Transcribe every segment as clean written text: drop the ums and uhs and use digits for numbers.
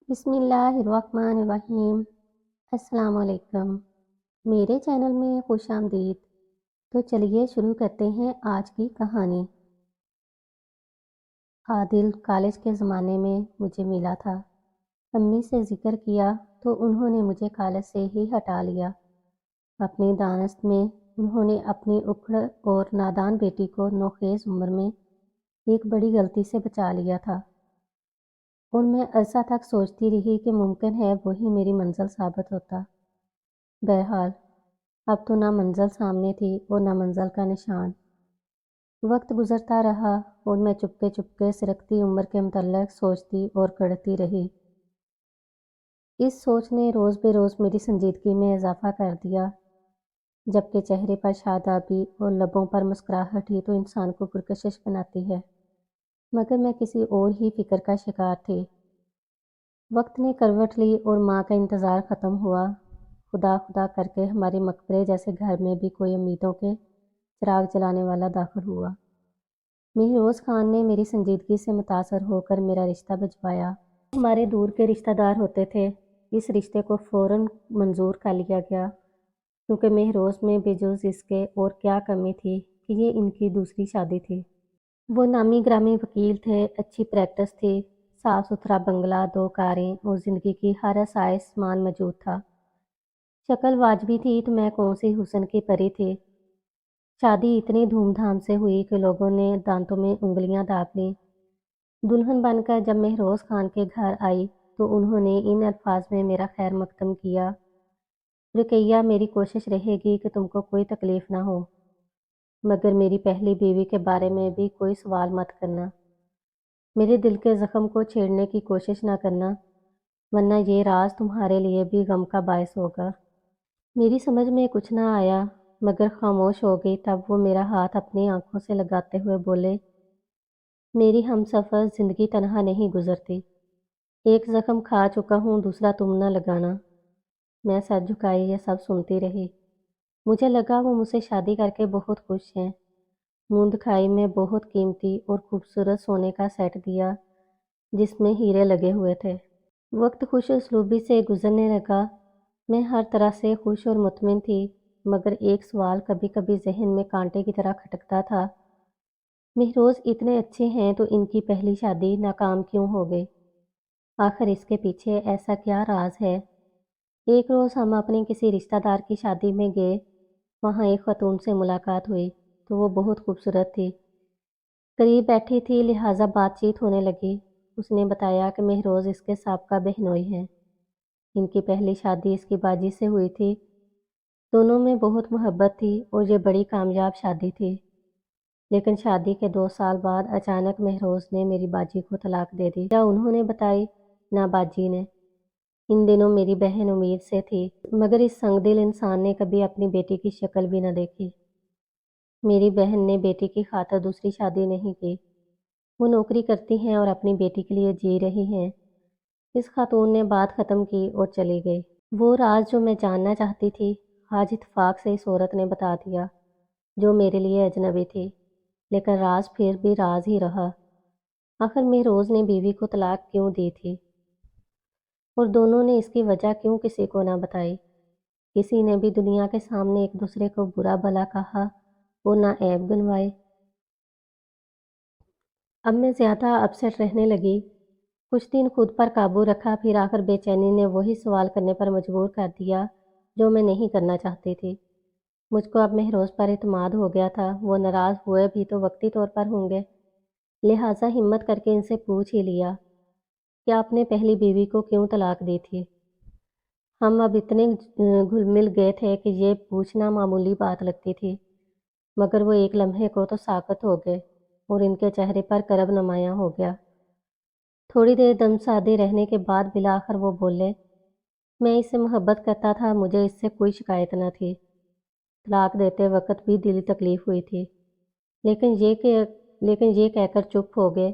بسم اللہ الرحمن الرحیم۔ السلام علیکم، میرے چینل میں خوش آمدید۔ تو چلیے شروع کرتے ہیں آج کی کہانی۔ عادل کالج کے زمانے میں مجھے ملا تھا۔ امی سے ذکر کیا تو انہوں نے مجھے کالج سے ہی ہٹا لیا۔ اپنی دانست میں انہوں نے اپنی اکھڑ اور نادان بیٹی کو نوخیز عمر میں ایک بڑی غلطی سے بچا لیا تھا، اور میں عرصہ تک سوچتی رہی کہ ممکن ہے وہی میری منزل ثابت ہوتا۔ بہرحال اب تو نہ منزل سامنے تھی اور نہ منزل کا نشان۔ وقت گزرتا رہا اور میں چپکے چپکے سرکتی عمر کے متعلق سوچتی اور کڑھتی رہی۔ اس سوچ نے روز بے روز میری سنجیدگی میں اضافہ کر دیا۔ جبکہ چہرے پر شادابی اور لبوں پر مسکراہٹ ہی تو انسان کو پرکشش بناتی ہے، مگر میں کسی اور ہی فکر کا شکار تھی۔ وقت نے کروٹ لی اور ماں کا انتظار ختم ہوا۔ خدا خدا کر کے ہمارے مقبرے جیسے گھر میں بھی کوئی امیدوں کے چراغ جلانے والا داخل ہوا۔ مہروز خان نے میری سنجیدگی سے متاثر ہو کر میرا رشتہ بھجوایا۔ ہمارے دور کے رشتہ دار ہوتے تھے، اس رشتے کو فوراً منظور کر لیا گیا، کیونکہ مہروز میں بجز اس کے اور کیا کمی تھی کہ یہ ان کی دوسری شادی تھی۔ وہ نامی گرامی وکیل تھے، اچھی پریکٹس تھی، صاف ستھرا بنگلہ، 2 کاریں اور زندگی کی ہر آسائش سامان موجود تھا۔ شکل واجبی تھی تو میں کون سی حسن کی پری تھی۔ شادی اتنی دھوم دھام سے ہوئی کہ لوگوں نے دانتوں میں انگلیاں داب لیں۔ دلہن بن کر جب مہروز خان کے گھر آئی تو انہوں نے ان الفاظ میں میرا خیر مقدم کیا: رقیہ، میری کوشش رہے گی کہ تم کو کوئی تکلیف نہ ہو، مگر میری پہلی بیوی کے بارے میں بھی کوئی سوال مت کرنا۔ میرے دل کے زخم کو چھیڑنے کی کوشش نہ کرنا، ورنہ یہ راز تمہارے لیے بھی غم کا باعث ہوگا۔ میری سمجھ میں کچھ نہ آیا، مگر خاموش ہو گئی۔ تب وہ میرا ہاتھ اپنی آنکھوں سے لگاتے ہوئے بولے: میری ہم سفر زندگی تنہا نہیں گزرتی، ایک زخم کھا چکا ہوں، دوسرا تم نہ لگانا۔ میں سر جھکائے یہ سب سنتی رہی۔ مجھے لگا وہ مجھ سے شادی کر کے بہت خوش ہیں۔ منہ دکھائی میں بہت قیمتی اور خوبصورت سونے کا سیٹ دیا جس میں ہیرے لگے ہوئے تھے۔ وقت خوش اسلوبی سے گزرنے لگا۔ میں ہر طرح سے خوش اور مطمئن تھی، مگر ایک سوال کبھی کبھی ذہن میں کانٹے کی طرح کھٹکتا تھا: مہروز اتنے اچھے ہیں تو ان کی پہلی شادی ناکام کیوں ہو گئی؟ آخر اس کے پیچھے ایسا کیا راز ہے؟ ایک روز ہم اپنے کسی رشتہ دار کی شادی میں گئے۔ وہاں ایک خاتون سے ملاقات ہوئی تو وہ بہت خوبصورت تھی، قریب بیٹھی تھی، لہٰذا بات چیت ہونے لگی۔ اس نے بتایا کہ مہروز اس کے سابقہ بہنوئی ہیں۔ ان کی پہلی شادی اس کی باجی سے ہوئی تھی، دونوں میں بہت محبت تھی اور یہ بڑی کامیاب شادی تھی۔ لیکن شادی کے 2 سال بعد اچانک مہروز نے میری باجی کو طلاق دے دی۔ کیا انہوں نے بتائی؟ نہ باجی نے۔ ان دنوں میری بہن امید سے تھی، مگر اس سنگ دل انسان نے کبھی اپنی بیٹی کی شکل بھی نہ دیکھی۔ میری بہن نے بیٹی کی خاطر دوسری شادی نہیں کی۔ وہ نوکری کرتی ہیں اور اپنی بیٹی کے لیے جی رہی ہیں۔ اس خاتون نے بات ختم کی اور چلی گئی۔ وہ راز جو میں جاننا چاہتی تھی، آج اتفاق سے اس عورت نے بتا دیا، جو میرے لیے اجنبی تھی، لیکن راز پھر بھی راز ہی رہا۔ آخر مہروز نے بیوی کو طلاق کیوں دی تھی، اور دونوں نے اس کی وجہ کیوں کسی کو نہ بتائی؟ کسی نے بھی دنیا کے سامنے ایک دوسرے کو برا بھلا کہا اور نہ عیب گنوائے۔ اب میں زیادہ اپسیٹ رہنے لگی۔ کچھ دن خود پر قابو رکھا، پھر آخر بے چینی نے وہی سوال کرنے پر مجبور کر دیا جو میں نہیں کرنا چاہتی تھی۔ مجھ کو اب مہروز پر اعتماد ہو گیا تھا، وہ ناراض ہوئے بھی تو وقتی طور پر ہوں گے، لہٰذا ہمت کر کے ان سے پوچھ ہی لیا کہ آپ نے پہلی بیوی کو کیوں طلاق دی تھی۔ ہم اب اتنے گھل مل گئے تھے کہ یہ پوچھنا معمولی بات لگتی تھی، مگر وہ ایک لمحے کو تو ساکت ہو گئے اور ان کے چہرے پر کرب نمایاں ہو گیا۔ تھوڑی دیر دم سادے رہنے کے بعد بالآخر وہ بولے: میں اس سے محبت کرتا تھا، مجھے اس سے کوئی شکایت نہ تھی۔ طلاق دیتے وقت بھی دلی تکلیف ہوئی تھی، لیکن یہ کہہ کر چپ ہو گئے۔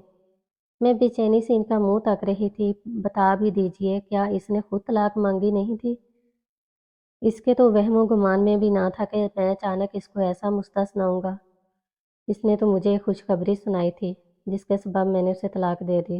میں بے چینی سے ان کا منہ تک رہی تھی۔ بتا بھی دیجیے، کیا اس نے خود طلاق مانگی نہیں تھی؟ اس کے تو وہم و گمان میں بھی نہ تھا کہ میں اچانک اس کو ایسا مستثناؤں گا۔ اس نے تو مجھے خوشخبری سنائی تھی، جس کے سبب میں نے اسے طلاق دے دی۔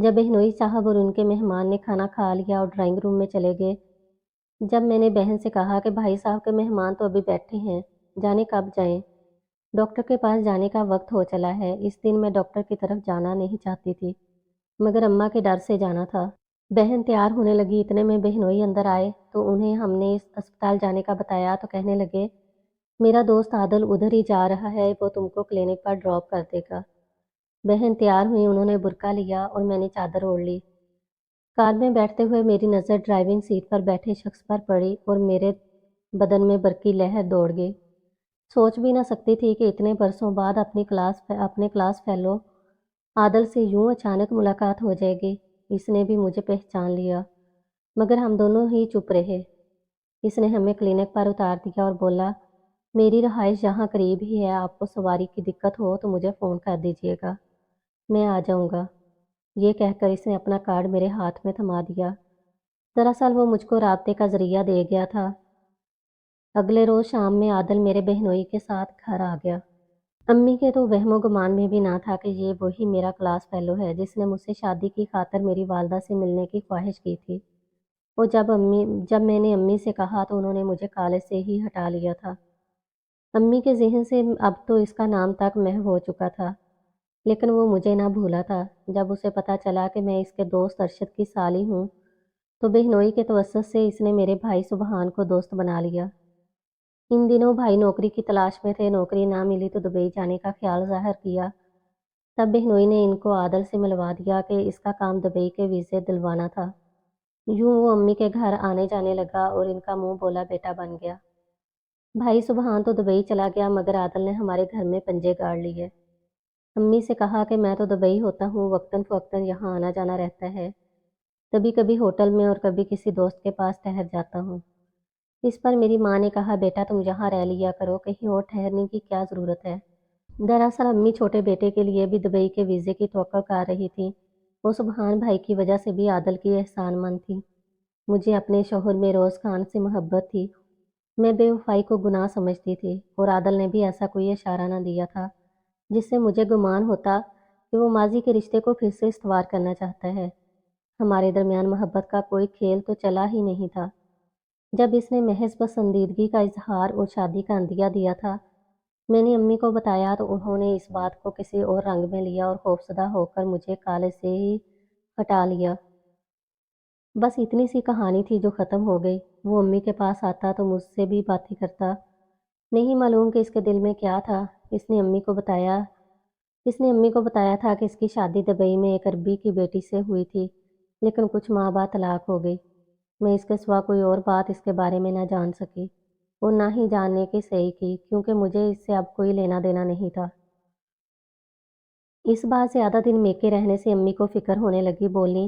جب بہنوئی صاحب اور ان کے مہمان نے کھانا کھا لیا اور ڈرائنگ روم میں چلے گئے، جب میں نے بہن سے کہا کہ بھائی صاحب کے مہمان تو ابھی بیٹھے ہیں، جانے کب جائیں؟ ڈاکٹر کے پاس جانے کا وقت ہو چلا ہے۔ اس دن میں ڈاکٹر کی طرف جانا نہیں چاہتی تھی، مگر اماں کے ڈر سے جانا تھا۔ بہن تیار ہونے لگی، اتنے میں بہنوئی اندر آئے تو انہیں ہم نے اس اسپتال جانے کا بتایا تو کہنے لگے، میرا دوست عادل ادھر ہی جا رہا ہے، وہ تم کو کلینک پر ڈراپ کر دے گا۔ بہن تیار ہوئی، انہوں نے برقع لیا اور میں نے چادر اوڑھ لی۔ کار میں بیٹھتے ہوئے میری نظر ڈرائیونگ سیٹ پر بیٹھے شخص پر پڑی اور میرے بدن میں برقی لہر دوڑ گئی۔ سوچ بھی نہ سکتی تھی کہ اتنے برسوں بعد اپنے کلاس فیلو عادل سے یوں اچانک ملاقات ہو جائے گی۔ اس نے بھی مجھے پہچان لیا، مگر ہم دونوں ہی چپ رہے۔ اس نے ہمیں کلینک پر اتار دیا اور بولا، میری رہائش یہاں قریب ہی ہے، آپ کو سواری کی دقت ہو تو مجھے فون کر دیجیے گا، میں آ جاؤں گا۔ یہ کہہ کر اس نے اپنا کارڈ میرے ہاتھ میں تھما دیا۔ دراصل وہ مجھ کو رابطے کا ذریعہ دے گیا تھا۔ اگلے روز شام میں عادل میرے بہنوئی کے ساتھ گھر آ گیا۔ امی کے تو وہم و گمان میں بھی نہ تھا کہ یہ وہی میرا کلاس فیلو ہے جس نے مجھ سے شادی کی خاطر میری والدہ سے ملنے کی خواہش کی تھی۔ اور جب میں نے امی سے کہا تو انہوں نے مجھے کالج سے ہی ہٹا لیا تھا۔ امی کے ذہن سے اب تو اس کا نام تک محو ہو چکا تھا، لیکن وہ مجھے نہ بھولا تھا۔ جب اسے پتہ چلا کہ میں اس کے دوست ارشد کی سالی ہوں تو بہنوئی کے توسط سے اس نے میرے بھائی سبحان کو دوست بنا لیا۔ ان دنوں بھائی نوکری کی تلاش میں تھے، نوکری نہ ملی تو دبئی جانے کا خیال ظاہر کیا۔ تب بہنوئی نے ان کو عادل سے ملوا دیا کہ اس کا کام دبئی کے ویزے دلوانا تھا۔ یوں وہ امی کے گھر آنے جانے لگا اور ان کا منہ بولا بیٹا بن گیا۔ بھائی سبحان تو دبئی چلا گیا، مگر عادل نے ہمارے گھر میں پنجے گاڑ لیے۔ امی سے کہا کہ میں تو دبئی ہوتا ہوں، وقتاً فوقتاً یہاں آنا جانا رہتا ہے، کبھی کبھی ہوٹل میں اور کبھی کسی دوست کے پاس ٹھہر جاتا ہوں۔ اس پر میری ماں نے کہا، بیٹا تم یہاں رہ لیا کرو، کہیں اور ٹھہرنے کی کیا ضرورت ہے۔ دراصل امی چھوٹے بیٹے کے لیے بھی دبئی کے ویزے کی توقع کر رہی تھی۔ وہ سبحان بھائی کی وجہ سے بھی عادل کی احسان مند تھی۔ مجھے اپنے شوہر میں روز خان سے محبت تھی۔ میں بے وفائی کو گناہ سمجھتی تھی اور عادل نے بھی ایسا کوئی اشارہ نہ دیا تھا جس سے مجھے گمان ہوتا کہ وہ ماضی کے رشتے کو پھر سے استوار کرنا چاہتا ہے۔ ہمارے درمیان محبت کا کوئی کھیل تو چلا ہی نہیں تھا۔ جب اس نے محض پسندیدگی کا اظہار اور شادی کا عندیہ دیا تھا، میں نے امی کو بتایا تو انہوں نے اس بات کو کسی اور رنگ میں لیا اور خوفزدہ ہو کر مجھے کالج سے ہی ہٹا لیا۔ بس اتنی سی کہانی تھی جو ختم ہو گئی۔ وہ امی کے پاس آتا تو مجھ سے بھی باتیں کرتا۔ نہیں معلوم کہ اس کے دل میں کیا تھا۔ اس نے امی کو بتایا تھا کہ اس کی شادی دبئی میں ایک عربی کی بیٹی سے ہوئی تھی، لیکن کچھ ماہ بعد طلاق ہو گئی۔ میں اس کے سوا کوئی اور بات اس کے بارے میں نہ جان سکی اور نہ ہی جاننے کی صحیح کی، کیونکہ مجھے اس سے اب کوئی لینا دینا نہیں تھا۔ اس بات زیادہ دن میکے رہنے سے امی کو فکر ہونے لگی، بولی،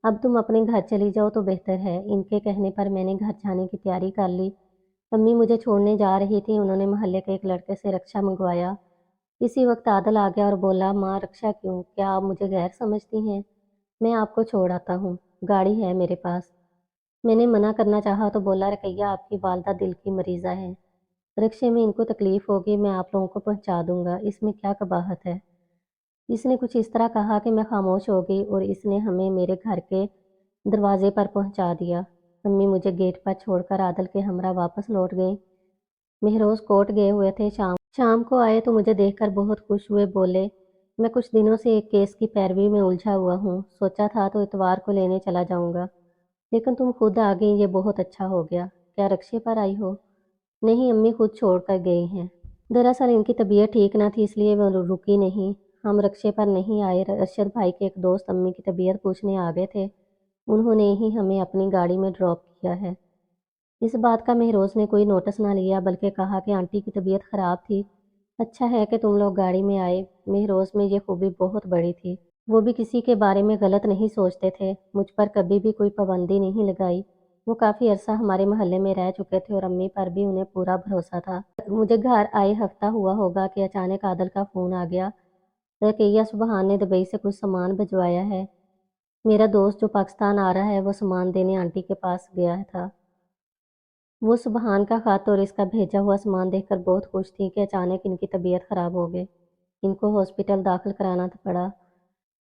اب تم اپنے گھر چلی جاؤ تو بہتر ہے۔ ان کے کہنے پر میں نے گھر جانے کی تیاری کر لی۔ امی مجھے چھوڑنے جا رہی تھی، انہوں نے محلے کے ایک لڑکے سے رکشہ منگوایا۔ اسی وقت عادل آ گیا اور بولا، ماں رکشہ کیوں؟ کیا آپ مجھے غیر سمجھتی ہیں؟ میں آپ کو چھوڑ آتا ہوں، گاڑی ہے میرے پاس۔ میں نے منع کرنا چاہا تو بولا، رقیہ آپ کی والدہ دل کی مریضہ ہیں، رکشے میں ان کو تکلیف ہوگی، میں آپ لوگوں کو پہنچا دوں گا، اس میں کیا قباحت ہے۔ اس نے کچھ اس طرح کہا کہ میں خاموش ہو گئی اور اس نے ہمیں میرے گھر کے دروازے پر پہنچا دیا۔ امی مجھے گیٹ پر چھوڑ کر عادل کے ہمراہ واپس لوٹ گئیں۔ مہروز کوٹ گئے ہوئے تھے، شام کو آئے تو مجھے دیکھ کر بہت خوش ہوئے، بولے، میں کچھ دنوں سے ایک کیس کی پیروی میں الجھا ہوا ہوں، سوچا تھا تو اتوار کو لینے چلا جاؤں گا، لیکن تم خود آ گئی، یہ بہت اچھا ہو گیا۔ کیا رکشے پر آئی ہو؟ نہیں، امی خود چھوڑ کر گئی ہیں۔ دراصل ان کی طبیعت ٹھیک نہ تھی، اس لیے وہ رکی نہیں۔ ہم رکشے پر نہیں آئے، ارشد بھائی کے ایک دوست امی کی طبیعت پوچھنے آ گئے تھے، انہوں نے ہی ہمیں اپنی گاڑی میں ڈراپ کیا ہے۔ اس بات کا مہروز نے کوئی نوٹس نہ لیا، بلکہ کہا کہ آنٹی کی طبیعت خراب تھی، اچھا ہے کہ تم لوگ گاڑی میں آئے۔ مہروز میں یہ خوبی بہت بڑی تھی، وہ بھی کسی کے بارے میں غلط نہیں سوچتے تھے، مجھ پر کبھی بھی کوئی پابندی نہیں لگائی۔ وہ کافی عرصہ ہمارے محلے میں رہ چکے تھے اور امی پر بھی انہیں پورا بھروسہ تھا۔ مجھے گھر آئے ہفتہ ہوا ہوگا کہ اچانک عادل کا فون آ گیا، رقیہ سبحان نے دبئی سے کچھ سامان بھجوایا ہے، میرا دوست جو پاکستان آ رہا ہے وہ سامان دینے آنٹی کے پاس گیا تھا۔ وہ سبحان کا خط اور اس کا بھیجا ہوا سامان دیکھ کر بہت خوش تھی کہ اچانک ان کی طبیعت خراب ہو گئی، ان کو ہاسپٹل داخل کرانا پڑا۔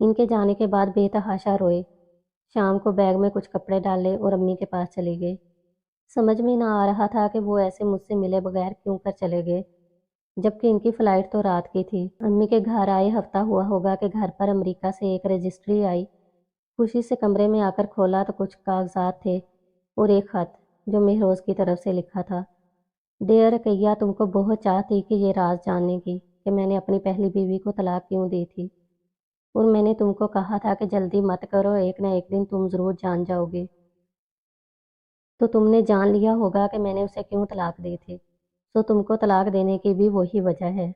ان کے جانے کے بعد بے تحاشا روئے۔ شام کو بیگ میں کچھ کپڑے ڈالے اور امی کے پاس چلے گئے۔ سمجھ میں نہ آ رہا تھا کہ وہ ایسے مجھ سے ملے بغیر کیوں کر چلے گئے، جبکہ ان کی فلائٹ تو رات کی تھی۔ امی کے گھر آئے ہفتہ ہوا ہوگا کہ گھر پر امریکہ سے ایک رجسٹری آئی۔ خوشی سے کمرے میں آ کر کھولا تو کچھ کاغذات تھے اور ایک خط جو مہروز کی طرف سے لکھا تھا۔ ڈیئر رقیہ، تم کو بہت چاہ تھی کہ یہ راز جاننے کی کہ میں نے اپنی پہلی بیوی کو طلاق کیوں دی تھی، اور میں نے تم کو کہا تھا کہ جلدی مت کرو، ایک نہ ایک دن تم ضرور جان جاؤ گے۔ تو تم نے جان لیا ہوگا کہ میں نے اسے کیوں طلاق دی تھی، تو تم کو طلاق دینے کی بھی وہی وجہ ہے۔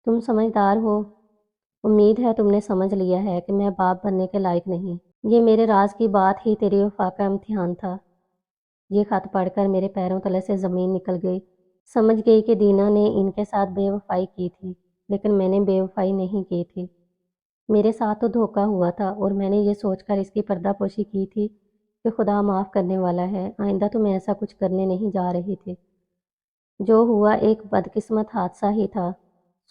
تم سمجھدار ہو، امید ہے تم نے سمجھ لیا ہے کہ میں باپ بننے کے لائق نہیں۔ یہ میرے راز کی بات ہی تیری وفا کا امتحان تھا۔ یہ خط پڑھ کر میرے پیروں تلے سے زمین نکل گئی۔ سمجھ گئی کہ دینا نے ان کے ساتھ بے وفائی کی تھی، لیکن میں نے بے وفائی نہیں کی تھی۔ میرے ساتھ تو دھوکہ ہوا تھا، اور میں نے یہ سوچ کر اس کی پردہ پوشی کی تھی کہ خدا معاف کرنے والا ہے، آئندہ تو میں ایسا کچھ کرنے نہیں جا رہی تھی۔ جو ہوا ایک بدقسمت حادثہ ہی تھا۔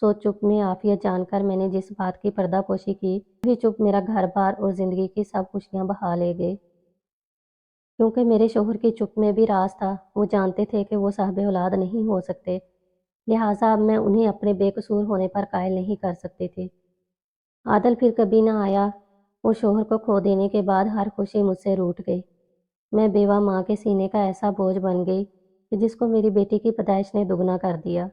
سو چپ میں عافیت جان کر میں نے جس بات کی پردہ پوشی کی، وہی چپ میرا گھر بار اور زندگی کی سب خوشیاں بہا لے گئے۔ کیونکہ میرے شوہر کی چپ میں بھی راز تھا، وہ جانتے تھے کہ وہ صاحب اولاد نہیں ہو سکتے، لہٰذا اب میں انہیں اپنے بے قصور ہونے پر قائل نہیں کر سکتی تھی۔ عادل پھر کبھی نہ آیا، اور شوہر کو کھو دینے کے بعد ہر خوشی مجھ سے روٹ گئی۔ میں بیوہ ماں کے سینے کا ایسا بوجھ بن گئی کہ جس کو میری بیٹی کی پیدائش نے دگنا کر دیا،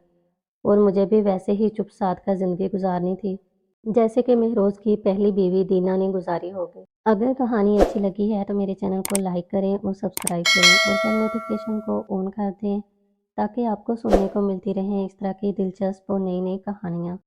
اور مجھے بھی ویسے ہی چپ سادھ کر زندگی گزارنی تھی جیسے کہ مہروز کی پہلی بیوی دینا نے گزاری ہوگی۔ اگر کہانی اچھی لگی ہے تو میرے چینل کو لائک کریں اور سبسکرائب کریں، اور بیل نوٹیفیکیشن کو آن کر دیں تاکہ آپ کو سننے کو ملتی رہیں اس طرح کی دلچسپ اور نئی نئی کہانیاں۔